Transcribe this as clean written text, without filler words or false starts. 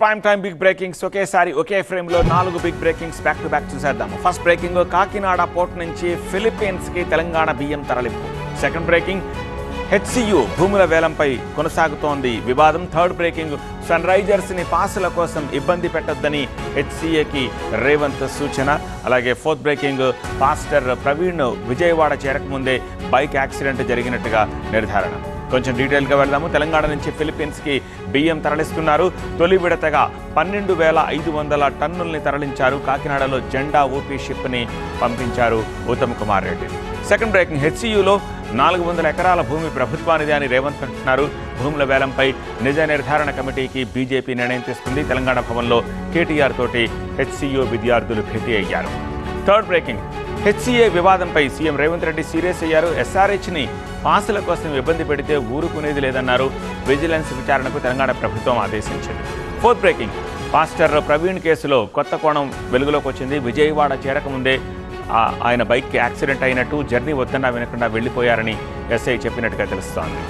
Prime time big breakings ఒకేసారి ఒకే ఫ్రేమ్లో 4 big breakings back to back చూసేద్దాము. ఫస్ట్ బ్రేకింగ్, కాకినాడ పోర్ట్ నుంచి ఫిలిప్పీన్స్కి తెలంగాణ బియ్యం తరలింపు. సెకండ్ బ్రేకింగ్, హెచ్సియు భూముల వేలంపై కొనసాగుతోంది వివాదం. థర్డ్ బ్రేకింగ్, సన్ రైజర్స్ని పాసుల కోసం ఇబ్బంది పెట్టొద్దని హెచ్సిఏకి రేవంత్ సూచన. అలాగే fourth breaking, pastor Praveen Vijayawada చేరకముందే బైక్ యాక్సిడెంట్ జరిగినట్టుగా నిర్ధారణ. కొంచెం డీటెయిల్గా వెళ్దాము. తెలంగాణ నుంచి ఫిలిప్పీన్స్కి బియ్యం తరలిస్తున్నారు. తొలి విడతగా 12,500 టన్నుల్ని తరలించారు. కాకినాడలో జెండా ఊపి షిప్ని పంపించారు ఉత్తమ్ కుమార్ రెడ్డి. సెకండ్ బ్రేకింగ్, హెచ్సియులో 400 ఎకరాల భూమి ప్రభుత్వానిదే అని రేవంత్ అంటున్నారు. భూముల వేలంపై నిజ నిర్ధారణ కమిటీకి బీజేపీ నిర్ణయం తీసుకుంది. తెలంగాణ భవన్లో కేటీఆర్ తోటి హెచ్సియు విద్యార్థులు భేటీ అయ్యారు. థర్డ్ బ్రేకింగ్, హెచ్సిఏ వివాదంపై సీఎం రేవంత్ రెడ్డి సీరియస్ అయ్యారు. ఎస్ఆర్హెచ్ని పాసుల కోసం ఇబ్బంది పెడితే ఊరుకునేది లేదన్నారు. విజిలెన్స్ విచారణకు తెలంగాణ ప్రభుత్వం ఆదేశించింది. ఫోర్త్ బ్రేకింగ్, పాస్టర్ ప్రవీణ్ కేసులో కొత్త కోణం వెలుగులోకి వచ్చింది. విజయవాడ చేరకముందే ఆయన బైక్ యాక్సిడెంట్ అయినట్టు, జర్నీ వద్దన్నా వినకుండా వెళ్లిపోయారని ఎస్ఐ చెప్పినట్టుగా తెలుస్తోంది.